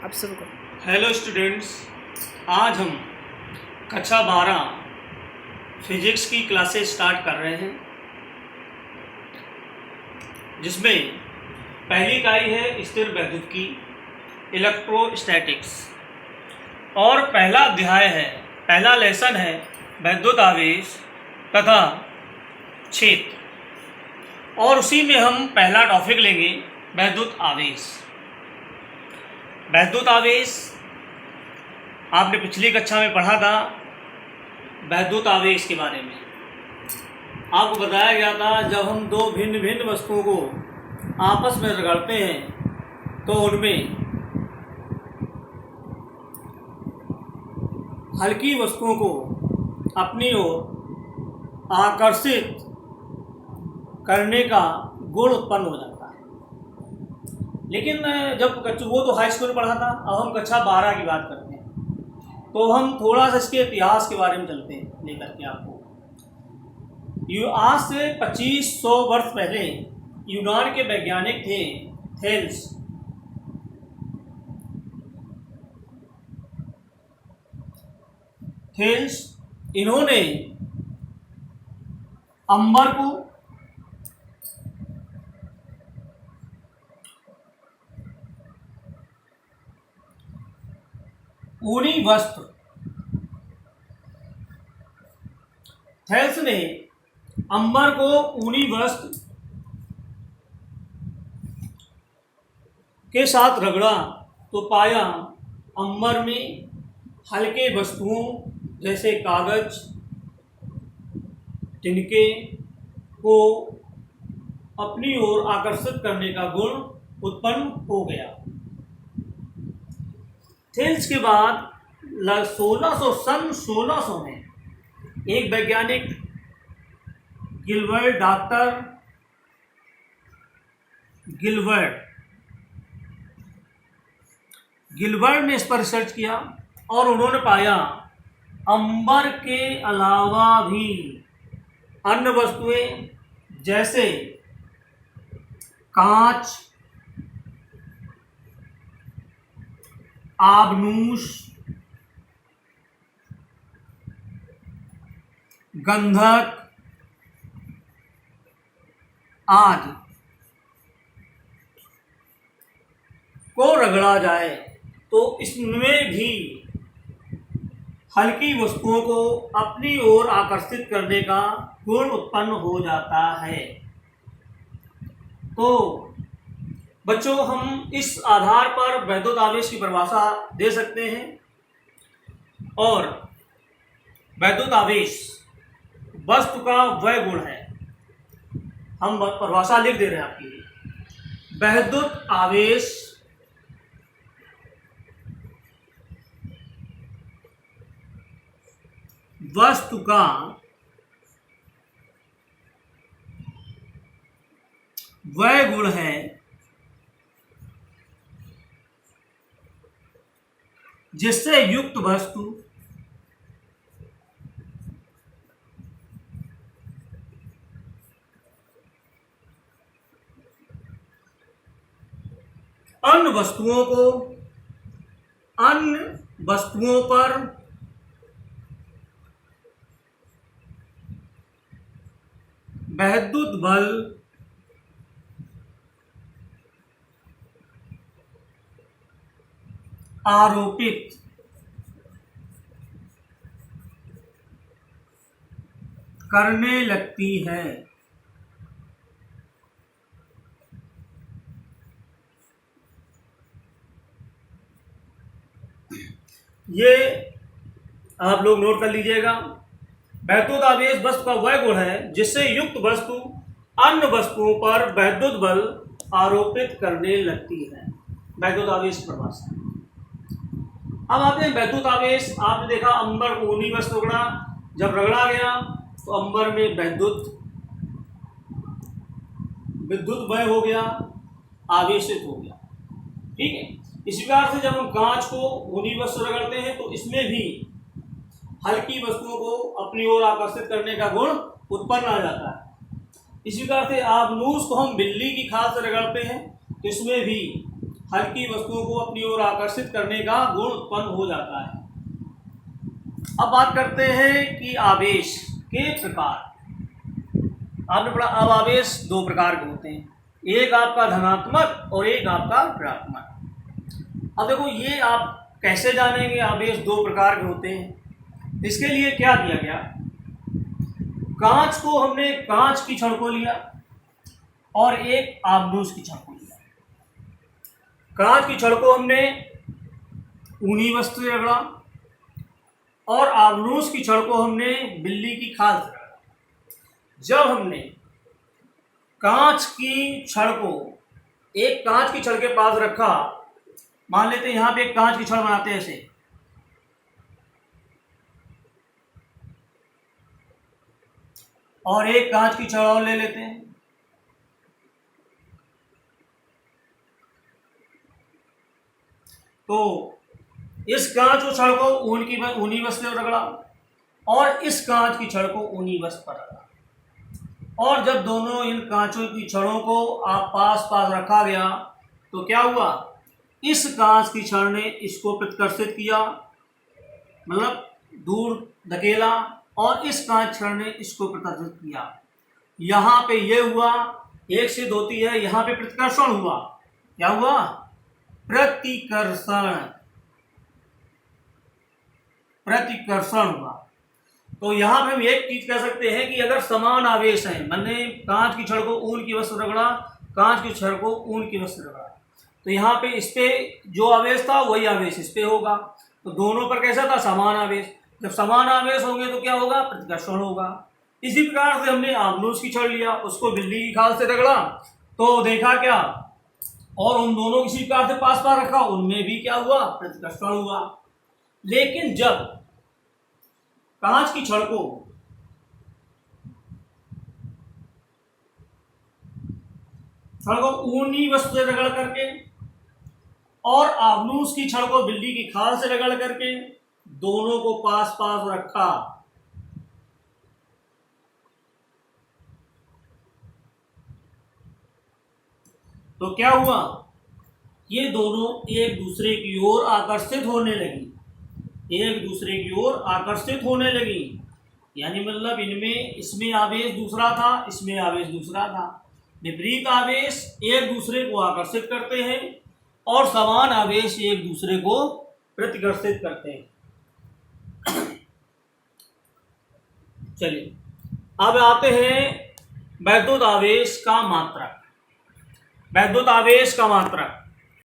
आप शुरू करो। हेलो स्टूडेंट्स, आज हम कक्षा 12 फिजिक्स की क्लासेस स्टार्ट कर रहे हैं, जिसमें पहली इकाई है स्थिर वैद्युत की इलेक्ट्रोस्टैटिक्स और पहला अध्याय है, पहला लेसन है वैद्युत आवेश तथा क्षेत्र। और उसी में हम पहला टॉपिक लेंगे वैद्युत आवेश। वैद्युत आवेश आपने पिछली कक्षा में पढ़ा था। वैद्युत आवेश के बारे में आपको बताया गया था, जब हम दो भिन्न भिन्न वस्तुओं को आपस में रगड़ते हैं तो उनमें हल्की वस्तुओं को अपनी ओर आकर्षित करने का गुण उत्पन्न हो जाता है। लेकिन जब वो तो हाई स्कूल में पढ़ा था, अब हम कक्षा 12 की बात करते हैं, तो हम थोड़ा सा इसके इतिहास के बारे में चलते हैं लेकर के आपको। आज से 2500 वर्ष पहले यूनान के वैज्ञानिक थे थेल्स। इन्होंने अंबर को ऊनी वस्त्र, थेल्स ने अंबर को ऊनी वस्त्र के साथ रगड़ा तो पाया अंबर में हल्के वस्तुओं जैसे कागज, तिनके को अपनी ओर आकर्षित करने का गुण उत्पन्न हो गया। थेल्स के बाद 1600 में एक वैज्ञानिक डॉक्टर गिलबर्ट ने इस पर रिसर्च किया और उन्होंने पाया अंबर के अलावा भी अन्य वस्तुएं जैसे कांच, आबनूस, गंधक आदि को रगड़ा जाए तो इसमें भी हल्की वस्तुओं को अपनी ओर आकर्षित करने का गुण उत्पन्न हो जाता है। तो बच्चों, हम इस आधार पर वैद्युत आवेश की परिभाषा दे सकते हैं। और वैद्युत आवेश वस्तु का वह गुण है, हम परिभाषा लिख दे रहे हैं आपके लिए। वैद्युत आवेश वस्तु का वह गुण है जिससे युक्त वस्तु अन्य वस्तुओं पर वैद्युत बल आरोपित करने लगती है। ये आप लोग नोट कर लीजिएगा। वैद्युत आवेश वस्तु का वह गुण है जिससे युक्त वस्तु अन्य वस्तुओं पर वैद्युत बल आरोपित करने लगती है। वैद्युत आवेश परिभाषा। अब आते हैं वैद्युत आवेश। आपने देखा अंबर को ऊनी वस्त्र रगड़ा, जब रगड़ा गया तो अंबर में विद्युत वह हो गया, आवेशित हो गया। ठीक है। इसी प्रकार से जब हम कांच को ऊनी वस्त्र रगड़ते हैं तो इसमें भी हल्की वस्तुओं को अपनी ओर आकर्षित करने का गुण उत्पन्न आ जाता है। इसी प्रकार से आबनूस को हम बिल्ली की खाल से रगड़ते हैं तो इसमें भी हल्की वस्तुओं को अपनी ओर आकर्षित करने का गुण उत्पन्न हो जाता है। अब बात करते हैं कि आवेश के प्रकार। आपने पढ़ा अब आवेश दो प्रकार के होते हैं, एक आपका धनात्मक और एक आपका ऋणात्मक। अब देखो ये आप कैसे जानेंगे आवेश दो प्रकार के होते हैं। इसके लिए क्या किया गया, कांच को हमने कांच की छड़ को लिया और एक आबनूस की छड़ को लिया। कांच की छड़ को हमने ऊनी वस्तु से रगड़ा और आबनूस की छड़ को हमने बिल्ली की खाल से रगड़ा। जब हमने कांच की छड़ को एक कांच की छड़ के पास रखा, मान लेते हैं यहां पे एक कांच की छड़ बनाते हैं ऐसे, और एक कांच की छड़ और ले लेते हैं, तो इस कांच को छड़ को ऊनी वस्तु पर रगड़ा और इस कांच की छड़ को ऊनी वस्तु पर रगड़ा, और जब दोनों इन कांचों की छड़ों को आप पास पास रखा गया तो क्या हुआ, इस कांच की छड़ ने इसको प्रतिकर्षित किया, मतलब दूर धकेला, और इस कांच छड़ ने इसको प्रतिकर्षित किया। यहाँ पे ये हुआ, एक सिद्ध होती है, यहाँ पे प्रतिकर्षण हुआ। क्या हुआ, प्रतिकर्षण, प्रतिकर्षण हुआ। तो यहाँ पे हम एक चीज कह सकते हैं कि अगर समान आवेश है, मैंने कांच की छड़ को ऊन की वस्तु रगड़ा, कांच की छड़ को ऊन की वस्तु रगड़ा, तो यहाँ पे इस पे जो आवेश था वही आवेश इस पे होगा। तो दोनों पर कैसा था, समान आवेश। जब समान आवेश होंगे तो क्या होगा, प्रतिकर्षण होगा। इसी प्रकार से हमने आबनूस की छड़ लिया, उसको बिल्ली की खाल से रगड़ा, तो देखा क्या, और उन दोनों किसी प्रकार से पास पास रखा, उनमें भी क्या हुआ, प्रतिकर्षण हुआ। लेकिन जब कांच की छड़ को ऊनी वस्तु से रगड़ करके और आबनूस की छड़ को बिल्ली की खाल से रगड़ करके दोनों को पास पास रखा, तो क्या हुआ, ये दोनों एक दूसरे की ओर आकर्षित होने लगी, एक दूसरे की ओर आकर्षित होने लगी। यानी मतलब इनमें, इसमें आवेश दूसरा था, इसमें आवेश दूसरा था। विपरीत आवेश एक दूसरे को आकर्षित करते हैं और समान आवेश एक दूसरे को प्रतिकर्षित करते हैं। चलिए अब आते हैं वैद्युत आवेश का मात्रक। वैद्युत आवेश का मात्रक